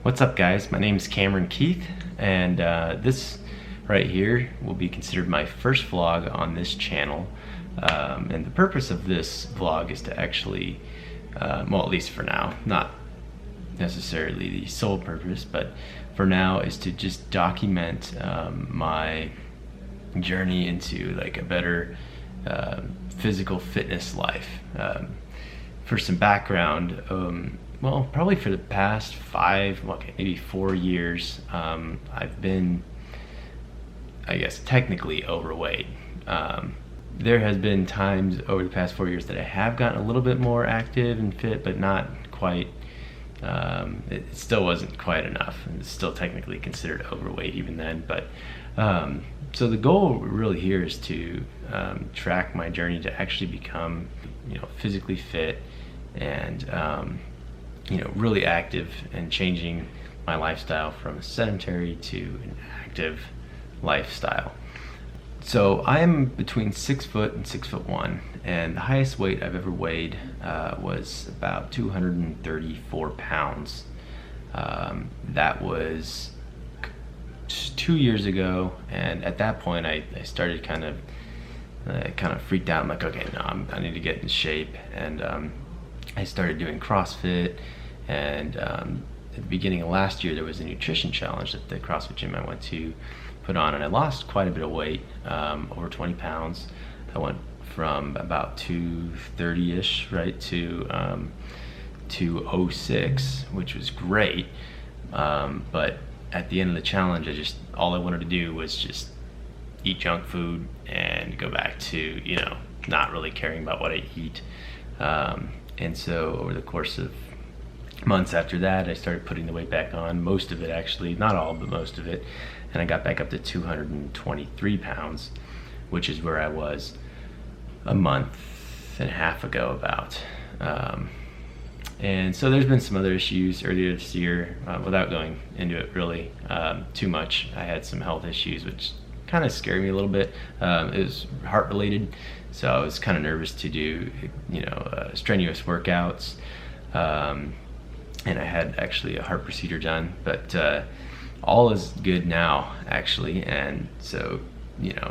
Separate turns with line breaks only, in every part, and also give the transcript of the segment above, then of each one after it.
What's up, guys? My name is Cameron Keith, and this right here will be considered my first vlog on this channel. And the purpose of this vlog is to actually, well, at least for now, not necessarily the sole purpose, but for now is to just document my journey into like a better physical fitness life. For some background, well, probably for the past 5, okay, maybe 4 years, I've been, I guess, technically overweight. There has been times over the past 4 years that I have gotten a little bit more active and fit, but not quite. It still wasn't quite enough. It's still technically considered overweight even then. But so the goal really here is to track my journey to actually become, physically fit and really active, and changing my lifestyle from a sedentary to an active lifestyle. So I'm between 6 foot and 6'1", and the highest weight I've ever weighed was about 234 pounds. That was 2 years ago, and at that point I started kind of freaked out. I'm like, okay, no, I need to get in shape, and I started doing CrossFit, and at the beginning of last year there was a nutrition challenge that the CrossFit gym I went to put on, and I lost quite a bit of weight, over 20 pounds. I went from about 230-ish, right, to 206, which was great, but at the end of the challenge, all I wanted to do was just eat junk food and go back to, not really caring about what I eat. And so over the course of months after that, I started putting the weight back on, most of it actually, not all, but most of it, and I got back up to 223 pounds, which is where I was a month and a half ago about. And so there's been some other issues earlier this year, without going into it really too much. I had some health issues which kind of scared me a little bit. It was heart related, so I was kind of nervous to do strenuous workouts, and I had actually a heart procedure done, but all is good now actually. And so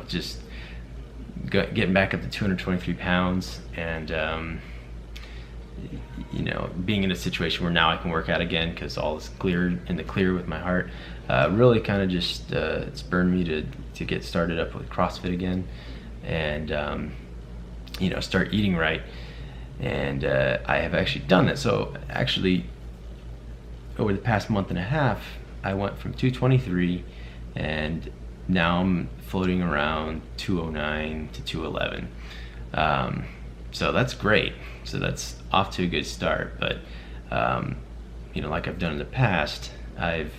just getting back up to 223 pounds, and being in a situation where now I can work out again because all is clear in the clear with my heart, really kind of just spurred me to get started up with CrossFit again, and start eating right. And I have actually done that. So actually over the past month and a half, I went from 223, and now I'm floating around 209 to 211. So that's great. So that's off to a good start. But like I've done in the past, I've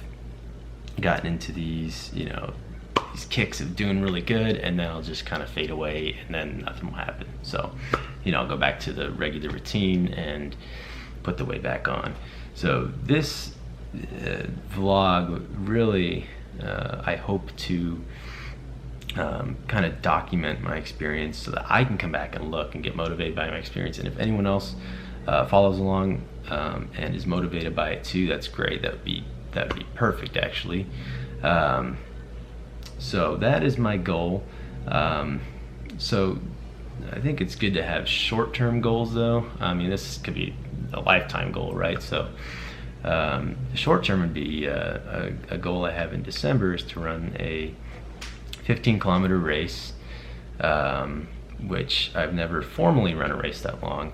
gotten into these these kicks of doing really good, and then I'll just kind of fade away, and then nothing will happen. So I'll go back to the regular routine and put the weight back on. So this vlog really, I hope to kind of document my experience so that I can come back and look and get motivated by my experience. And if anyone else follows along and is motivated by it too, that's great. That would be perfect actually. So that is my goal. So I think it's good to have short-term goals though. I mean, this could be a lifetime goal, right? So short-term would be a goal I have in December is to run a 15-kilometer race, which I've never formally run a race that long,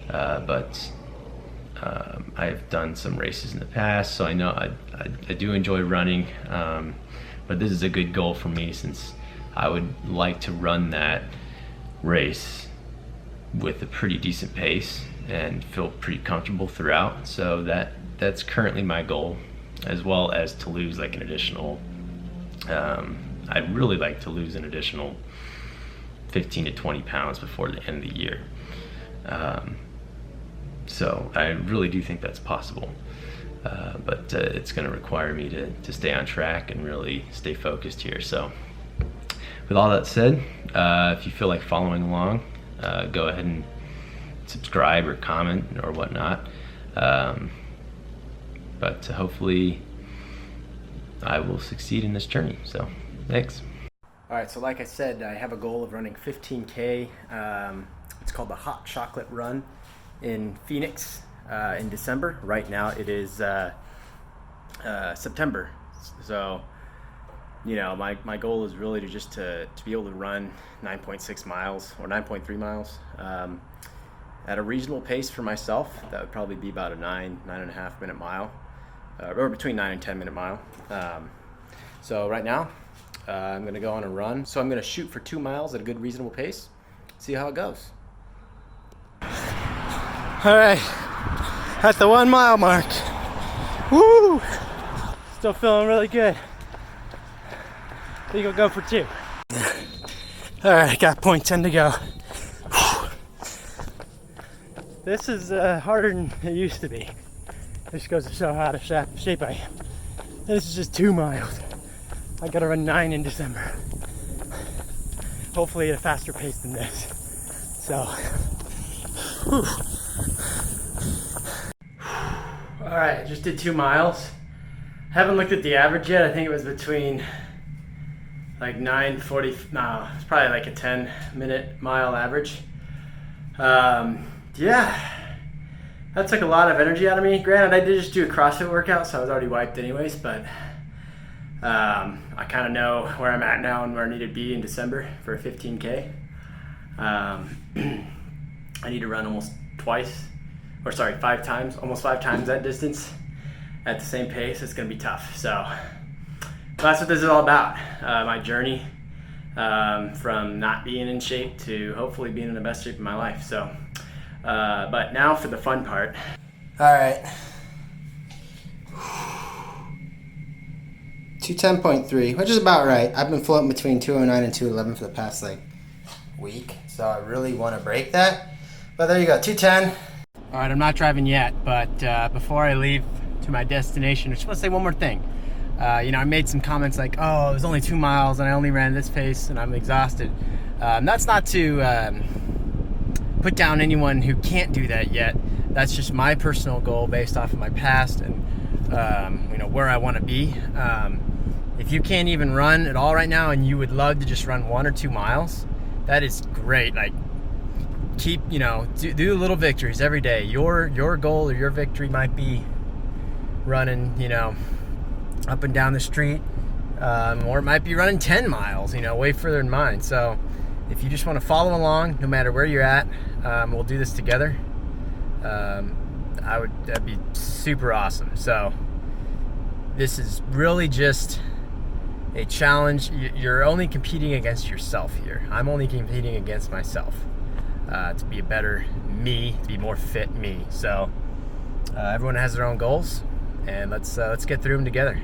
but I've done some races in the past, so I know I do enjoy running, but this is a good goal for me since I would like to run that race with a pretty decent pace and feel pretty comfortable throughout. So that's currently my goal, as well as to lose like an additional, I'd really like to lose an additional 15 to 20 pounds before the end of the year. So I really do think that's possible, but it's going to require me to stay on track and really stay focused here. So with all that said, if you feel like following along, go ahead and subscribe or comment or whatnot. But hopefully I will succeed in this journey. So thanks. All right, so like I said, I have a goal of running 15K. It's called the Hot Chocolate Run in Phoenix in December. Right now it is September. So, you know, my goal is really to be able to run 9.6 miles or 9.3 miles at a reasonable pace for myself. That would probably be about a 9.5 minute mile, or between 9 and 10 minute mile. So right now, I'm going to go on a run. So I'm going to shoot for 2 miles at a good reasonable pace. See how it goes.
All right, at the 1 mile mark. Woo! Still feeling really good. I think I'll go for 2. All right, got 0.10 to go. This is harder than it used to be. This goes to show how out of shape I am. This is just 2 miles. I gotta run 9 in December. Hopefully at a faster pace than this. So, whew. All right, I just did 2 miles. Haven't looked at the average yet. I think it was between like 9:40. No, it's probably like a 10-minute mile average. Yeah, that took a lot of energy out of me. Granted, I did just do a CrossFit workout, so I was already wiped anyways, but I kind of know where I'm at now and where I need to be in December for a 15K. I need to run almost 5 times, almost 5 times that distance at the same pace. It's going to be tough. So that's what this is all about. My journey from not being in shape to hopefully being in the best shape of my life. So, but now for the fun part. All right. 210.3, which is about right. I've been floating between 209 and 211 for the past week, so I really want to break that. But there you go, 210. All right, I'm not driving yet, but before I leave to my destination, I just want to say one more thing. You know, I made some comments like, oh, it was only 2 miles and I only ran this pace and I'm exhausted. That's not to put down anyone who can't do that yet. That's just my personal goal based off of my past and you know, where I want to be. If you can't even run at all right now and you would love to just run 1 or 2 miles, that is great. Like, keep, you know, do little victories every day. Your goal or your victory might be running, you know, up and down the street, or it might be running 10 miles, you know, way further than mine. So if you just want to follow along, no matter where you're at, we'll do this together. That'd be super awesome. So this is really just a challenge. You're only competing against yourself here. I'm only competing against myself to be a better me, to be more fit me. So everyone has their own goals, and let's get through them together.